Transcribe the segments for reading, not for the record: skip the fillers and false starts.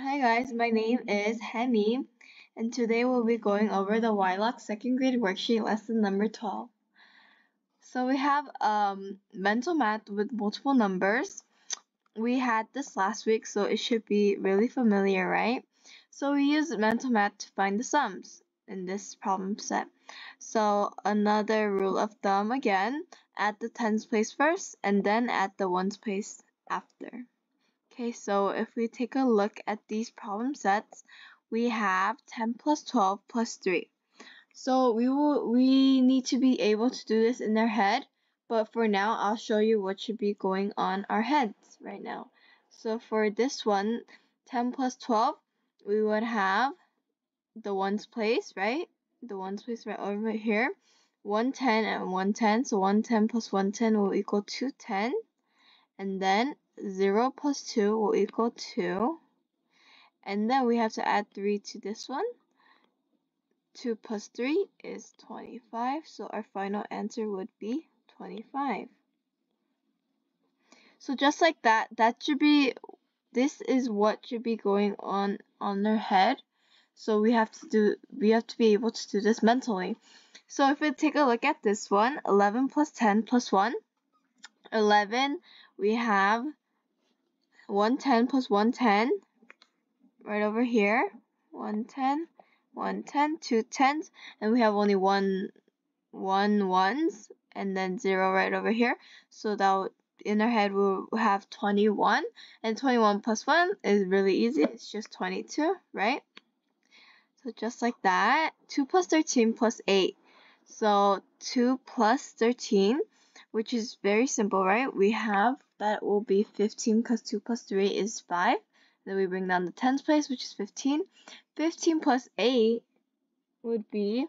Hi guys, my name is Hyemi, and today we'll be going over the YLOC second grade worksheet lesson number 12. So we have mental math with multiple numbers. We had this last week, so it should be really familiar, right? So we use mental math to find the sums in this problem set. So another rule of thumb again, add the tens place first and then add the ones place after. Okay, so if we take a look at these problem sets, we have 10 plus 12 plus 3. So we need to be able to do this in our head, but for now I'll show you what should be going on our heads right now. So for this one, 10 plus 12, we would have the ones place, right? The ones place right over here. 110 and 110, so 110 plus 110 will equal 210. And then 0 plus 2 will equal 2. And then we have to add 3 to this one. 2 plus 3 is 25. So our final answer would be 25. So just like that, this is what should be going on their head. So we have to be able to do this mentally. So if we take a look at this one, 11 plus 10 plus 1. 11, we have 110 plus 110 right over here. 110, 110, 2 tens, and we have only one ones, and then 0 right over here. So that in our head we'll have 21, and 21 plus 1 is really easy. It's just 22, right? So just like that. 2 plus 13 plus 8. So 2 plus 13, which is very simple, right? We have that will be 15 because 2 plus 3 is 5. Then we bring down the tens place, which is 15. 15 plus 8 would be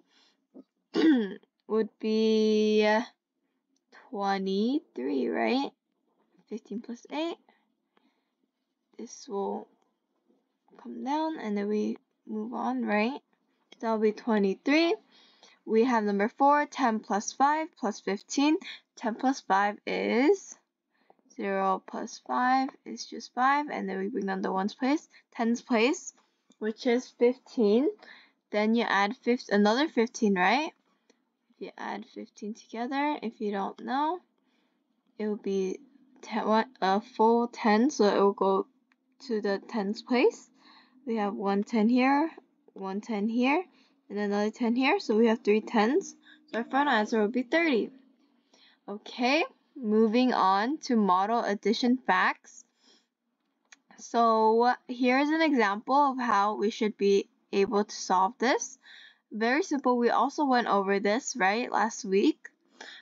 23, right? 15 plus 8. This will come down and then we move on, right? That'll be 23. We have number 4, 10 plus 5 plus 15. 10 plus 5 is 0 plus 5 is just 5, and then we bring down the ones place, tens place, which is 15. Then you add another 15, right? If you add 15 together, if you don't know, it will be a full 10, so it will go to the tens place. We have 110 here, 110 here, and another 10 here, so we have 3 tens. So our final answer will be 30. Okay. Moving on to model addition facts. So here's an example of how we should be able to solve this. Very simple. We also went over this, right, last week.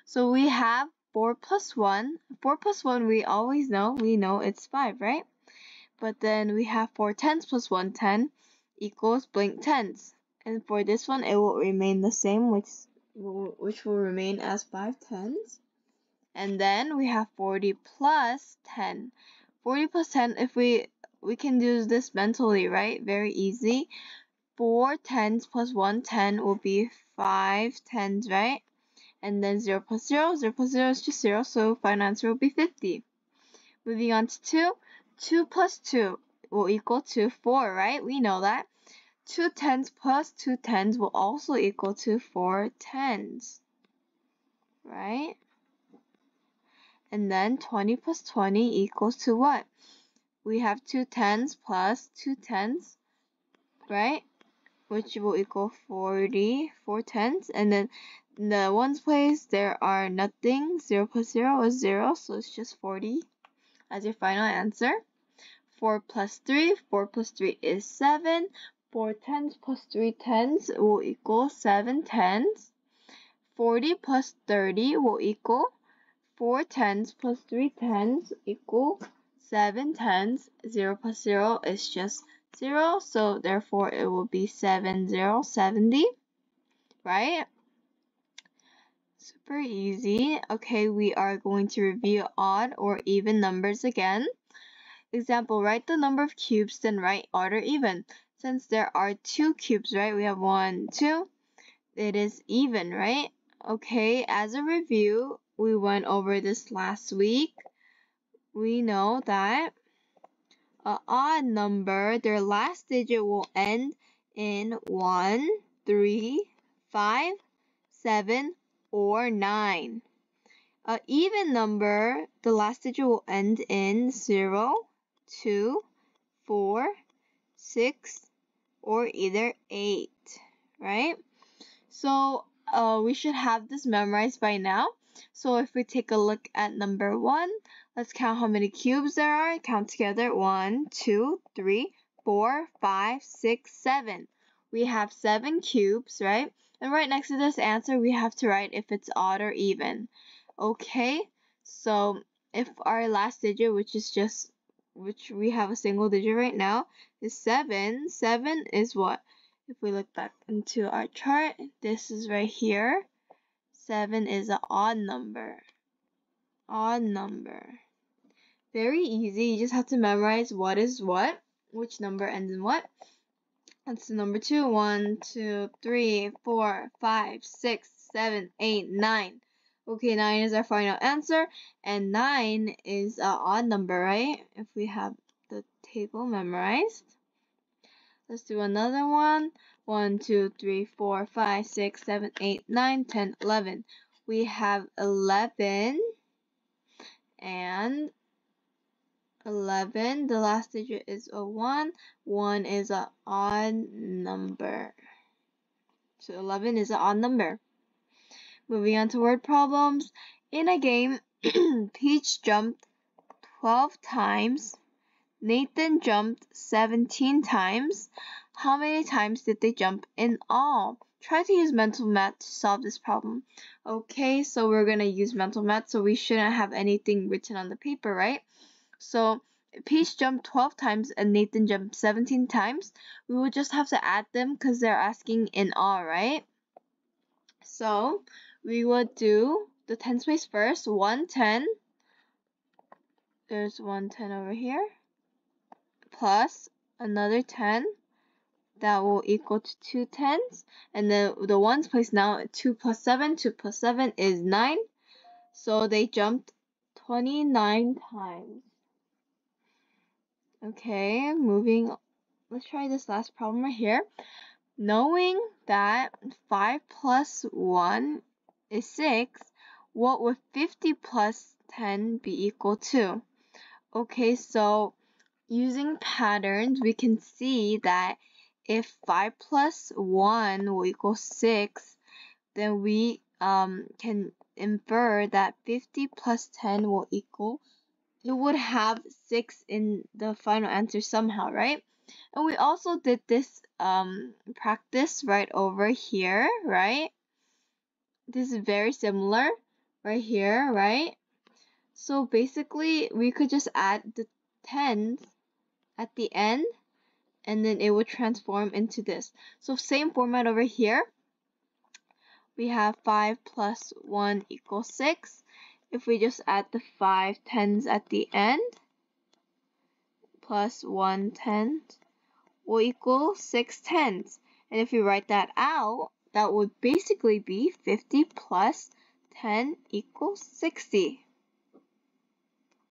So we have 4 plus 1. 4 plus 1 we always know. We know it's 5, right? But then we have 4 tens plus 1 10 equals blank tens. And for this one, it will remain the same, which will remain as 5 tens. And then we have 40 plus 10. 40 plus 10, if we can do this mentally, right? Very easy. 4 tens plus 1 10 will be 5 tens, right? And then 0 plus 0. 0 plus 0 is just 0, so final answer will be 50. Moving on to 2. 2 plus 2 will equal to 4, right? We know that. 2 tens plus 2 tens will also equal to 4 tens, right? And then 20 plus 20 equals to what? We have 2 tens plus 2 tens, right? Which will equal 40, 4 tens. And then in the ones place, there are nothing. 0 plus 0 is 0, so it's just 40 as your final answer. 4 plus 3, 4 plus 3 is 7. 4 tens plus 3 tens will equal 7 tens. 40 plus 30 will equal 4 tens plus 3 tens equal 7 tens. 0 plus 0 is just 0, so therefore it will be 70, right? Super easy. Okay, we are going to review odd or even numbers again. Example, write the number of cubes, then write odd or even. Since there are 2 cubes, right? We have 1, 2. It is even, right? Okay, as a review, we went over this last week. We know that an odd number, their last digit will end in 1, 3, 5, 7, or 9. An even number, the last digit will end in 0, 2, 4, 6, or either 8, right? So we should have this memorized by now. So if we take a look at number 1, let's count how many cubes there are. Count together. 1, 2, 3, 4, 5, 6, 7. We have 7 cubes, right? And right next to this answer, we have to write if it's odd or even. Okay, so if our last digit, which we have a single digit right now, is 7, 7 is what? If we look back into our chart, this is right here. 7 is an odd number. Odd number. Very easy. You just have to memorize what is what, which number ends in what. That's the number 2. 1, 2, 3, 4, 5, 6, 7, 8, 9. Okay, 9 is our final answer, and 9 is an odd number, right? If we have the table memorized. Let's do another one. 1, 2, 3, 4, 5, 6, 7, 8, 9, 10, 11. We have 11 and 11. The last digit is a 1. 1 is an odd number. So 11 is an odd number. Moving on to word problems. In a game, Peach jumped 12 times. Nathan jumped 17 times. How many times did they jump in all? Try to use mental math to solve this problem. Okay, so we're going to use mental math, so we shouldn't have anything written on the paper, right? So Peach jumped 12 times and Nathan jumped 17 times. We will just have to add them because they're asking in all, right? So we would do the tens place first. 110. There's 110 over here. Plus another 10. That will equal to 2 tens. And then the ones place now, 2 plus 7. 2 plus 7 is 9. So they jumped 29 times. Okay, moving. Let's try this last problem right here. Knowing that 5 plus 1 is 6, what would 50 plus 10 be equal to? Okay, so using patterns, we can see that if 5 plus 1 will equal 6, then we can infer that 50 plus 10 will equal, it would have 6 in the final answer somehow, right? And we also did this practice right over here, right? This is very similar right here, right? So basically, we could just add the tens at the end, and then it would transform into this. So same format over here. We have 5 plus 1 equals 6. If we just add the 5 tens at the end, plus 1 tenth will equal 6 tenths. And if we write that out, that would basically be 50 plus 10 equals 60.